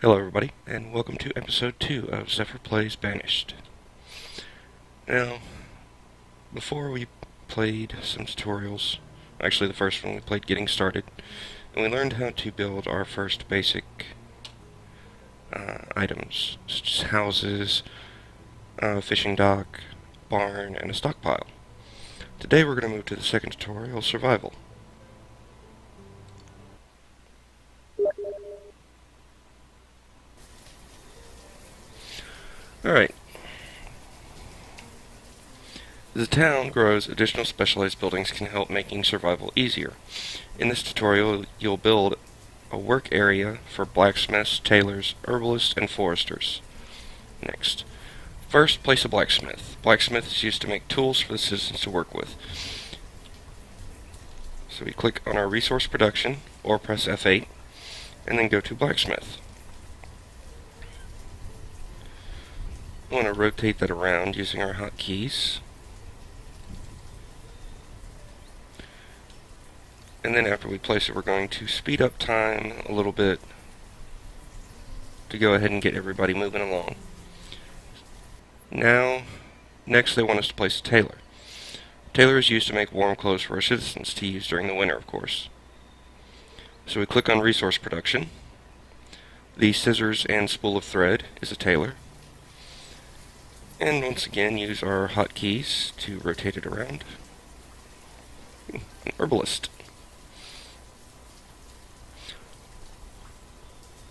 Hello everybody, and welcome to episode 2 of Zephyr Plays Banished. Now, before we played some tutorials, actually the first one we played Getting Started, and we learned how to build our first basic items, such as houses, fishing dock, barn, and a stockpile. Today we're going to move to the second tutorial, Survival. Alright. As the town grows, additional specialized buildings can help making survival easier. In this tutorial, you'll build a work area for blacksmiths, tailors, herbalists, and foresters. Next. First, place a blacksmith. Blacksmith is used to make tools for the citizens to work with. So we click on our resource production, or press F8, and then go to blacksmith. We want to rotate that around using our hotkeys. And then after we place it, we're going to speed up time a little bit to go ahead and get everybody moving along. Now, next they want us to place a tailor. Tailor is used to make warm clothes for our citizens to use during the winter, of course. So we click on resource production. The scissors and spool of thread is a tailor. And once again, use our hotkeys to rotate it around. An herbalist.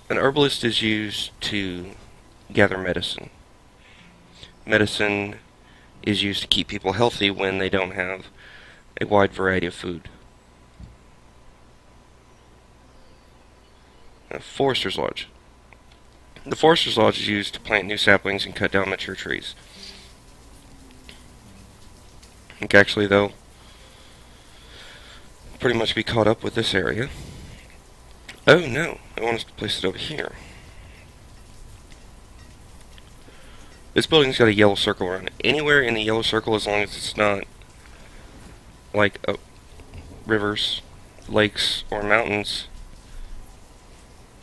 An herbalist is used to gather medicine. Medicine is used to keep people healthy when they don't have a wide variety of food. A Forester's Lodge. The Forester's Lodge is used to plant new saplings and cut down mature trees. I think actually, though, pretty much be caught up with this area. Oh no, I want us to place it over here. This building's got a yellow circle around it. Anywhere in the yellow circle, as long as it's not like rivers, lakes, or mountains,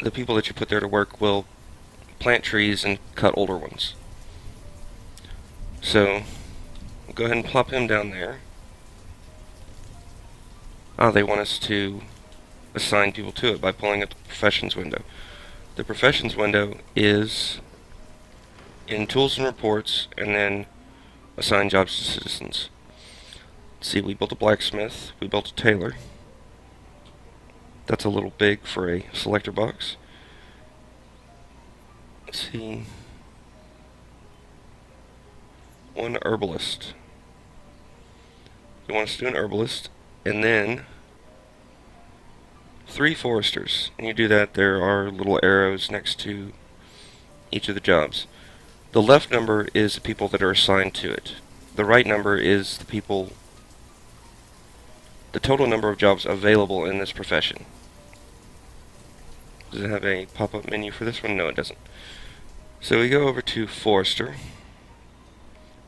the people that you put there to work will plant trees and cut older ones. So, we'll go ahead and plop him down there. They want us to assign people to it by pulling up the professions window. The professions window is in tools and reports, and then assign jobs to citizens. Let's see, we built a blacksmith, we built a tailor. That's a little big for a selector box. Let's see. One herbalist. You want us to do an herbalist, and then 3 foresters. And you do that, there are little arrows next to each of the jobs. The left number is the people that are assigned to it. The right number is the total number of jobs available in this profession. Does it have a pop-up menu for this one? No, it doesn't. So we go over to Forester.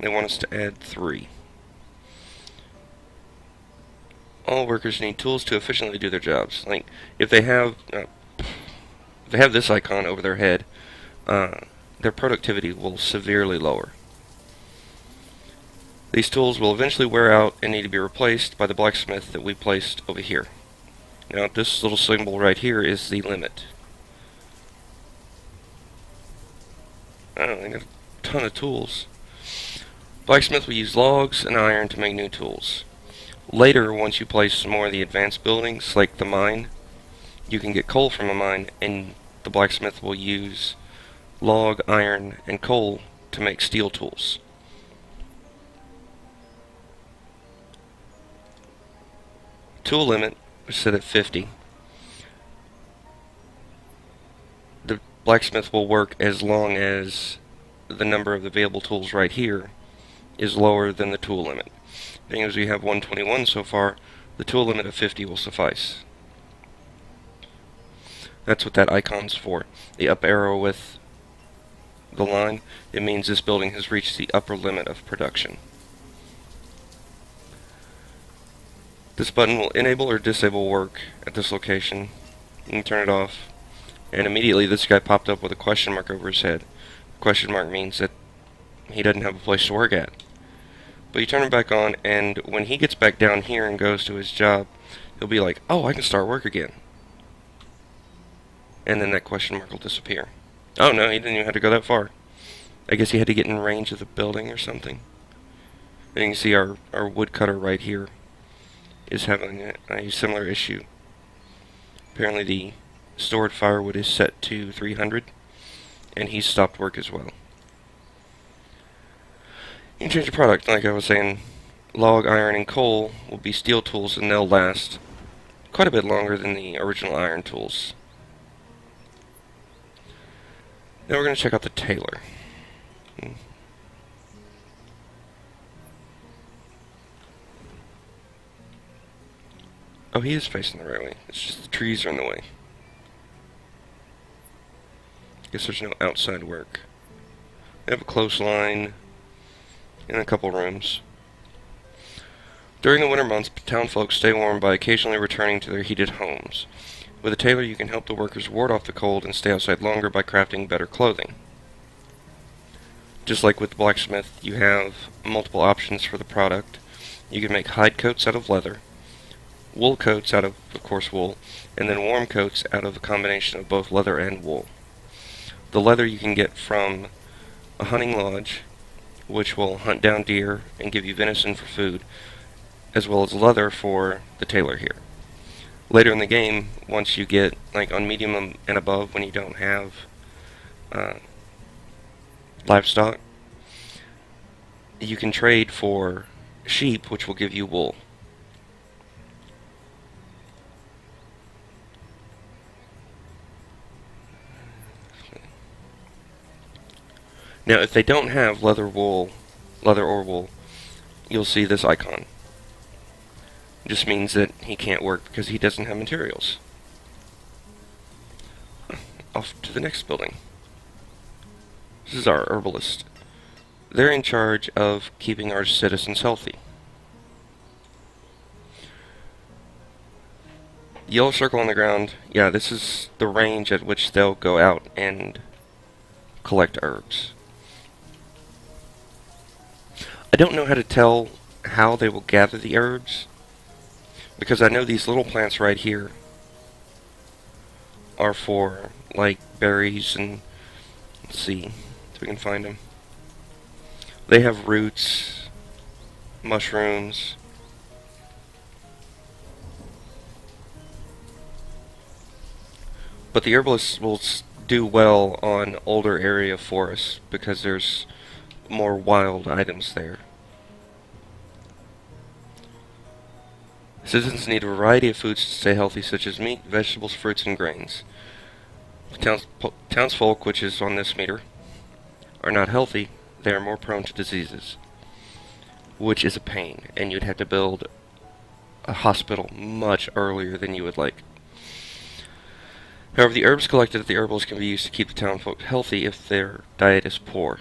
They want us to add 3. All workers need tools to efficiently do their jobs. Like, if they have this icon over their head, their productivity will severely lower. These tools will eventually wear out and need to be replaced by the blacksmith that we placed over here. Now, this little symbol right here is the limit. I don't know, they got a ton of tools. Blacksmith will use logs and iron to make new tools. Later, once you place some more of the advanced buildings, like the mine, you can get coal from a mine, and the blacksmith will use log, iron, and coal to make steel tools. Tool limit is set at 50. The blacksmith will work as long as the number of available tools right here is lower than the tool limit. Being as we have 121 so far, the tool limit of 50 will suffice. That's what that icon's for. The up arrow with the line, it means this building has reached the upper limit of production. This button will enable or disable work at this location. You can turn it off And immediately this guy popped up with a question mark over his head. Question mark means that he doesn't have a place to work at. But you turn him back on, and when he gets back down here and goes to his job, he'll be like, oh, I can start work again. And then that question mark will disappear. Oh no, he didn't even have to go that far. I guess he had to get in range of the building or something. And you can see our woodcutter right here is having a similar issue. Apparently the stored firewood is set to 300, and he's stopped work as well. You can change the product, like I was saying. Log, iron, and coal will be steel tools, and they'll last quite a bit longer than the original iron tools. Now we're going to check out the tailor. Oh, he is facing the right way. It's just the trees are in the way. Guess there's no outside work. They have a clothesline and a couple rooms. During the winter months, townfolk stay warm by occasionally returning to their heated homes. With a tailor, you can help the workers ward off the cold and stay outside longer by crafting better clothing. Just like with the blacksmith, you have multiple options for the product. You can make hide coats out of leather, wool coats out of course, wool, and then warm coats out of a combination of both leather and wool. The leather you can get from a hunting lodge, which will hunt down deer and give you venison for food, as well as leather for the tailor here. Later in the game, once you get like on medium and above, when you don't have livestock, you can trade for sheep, which will give you wool. Now, if they don't have leather or wool, you'll see this icon. It just means that he can't work because he doesn't have materials. Off to the next building. This is our herbalist. They're in charge of keeping our citizens healthy. The yellow circle on the ground, yeah, this is the range at which they'll go out and collect herbs. I don't know how to tell how they will gather the herbs, because I know these little plants right here are for, like, berries and, let's see if we can find them. They have roots, mushrooms, but the herbalists will do well on older area forests because there's more wild items there. Citizens need a variety of foods to stay healthy, such as meat, vegetables, fruits, and grains. If townsfolk, which is on this meter, are not healthy, they are more prone to diseases, which is a pain, and you'd have to build a hospital much earlier than you would like. However, the herbs collected at the herbalist can be used to keep the townfolk healthy if their diet is poor.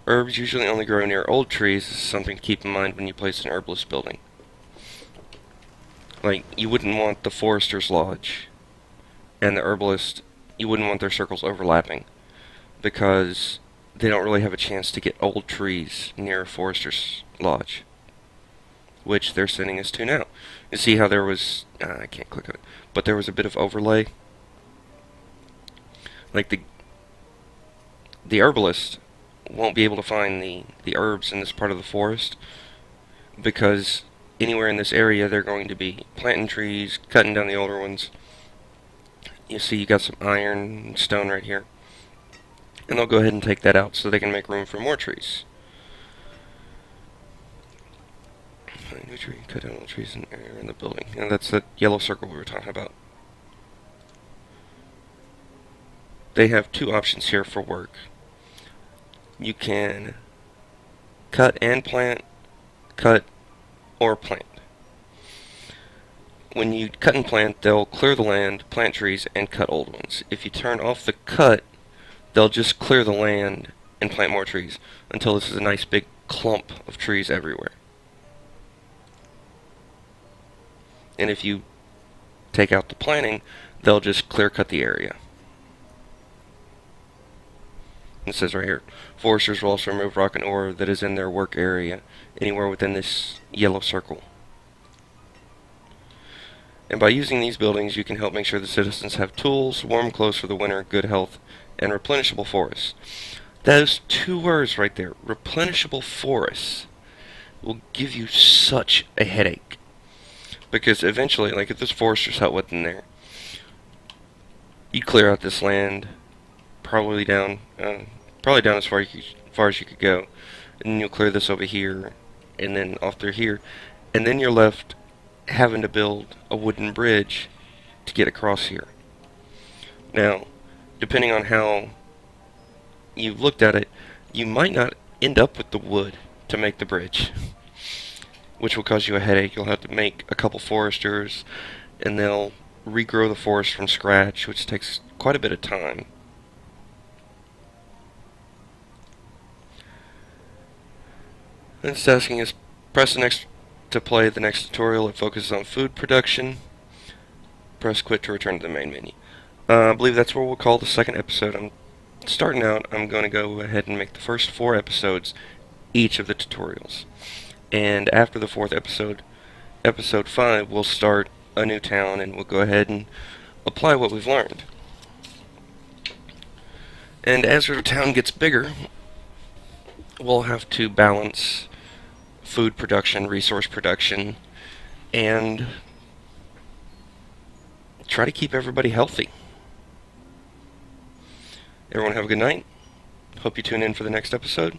Herbs usually only grow near old trees. This is something to keep in mind when you place an herbalist building. Like, you wouldn't want the forester's lodge and the herbalist, you wouldn't want their circles overlapping, because they don't really have a chance to get old trees near a forester's lodge, which they're sending us to now. You see how there was, I can't click on it, but there was a bit of overlay. Like the herbalist won't be able to find the herbs in this part of the forest, because anywhere in this area they're going to be planting trees, cutting down the older ones. You see you got some iron and stone right here, and they'll go ahead and take that out so they can make room for more trees. Find new tree, cut down all trees in area in the building. And that's that yellow circle we were talking about. They have two options here for work. You can cut and plant, cut or plant. When you cut and plant, they'll clear the land, plant trees, and cut old ones. If you turn off the cut, they'll just clear the land and plant more trees until this is a nice big clump of trees everywhere. And if you take out the planting, they'll just clear cut the area. It says right here, foresters will also remove rock and ore that is in their work area, anywhere within this yellow circle. And by using these buildings, you can help make sure the citizens have tools, warm clothes for the winter, good health, and replenishable forests. Those two words right there, replenishable forests, will give you such a headache. Because eventually, like if this forester's hut within there, you clear out this land, probably down as far as you could go, and then you'll clear this over here, and then off through here, and then you're left having to build a wooden bridge to get across here. Now, depending on how you've looked at it, you might not end up with the wood to make the bridge, which will cause you a headache. You'll have to make a couple foresters, and they'll regrow the forest from scratch, which takes quite a bit of time. It's asking us press the next to play the next tutorial. It focuses on food production. Press quit to return to the main menu. I believe that's what we'll call the second episode. I'm starting out. I'm going to go ahead and make the first 4 episodes each of the tutorials. And after the 4th episode, episode 5, we'll start a new town and we'll go ahead and apply what we've learned. And as our town gets bigger, we'll have to balance food production, resource production, and try to keep everybody healthy. Everyone have a good night. Hope you tune in for the next episode.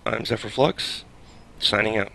I'm Zephyr Flux, signing out.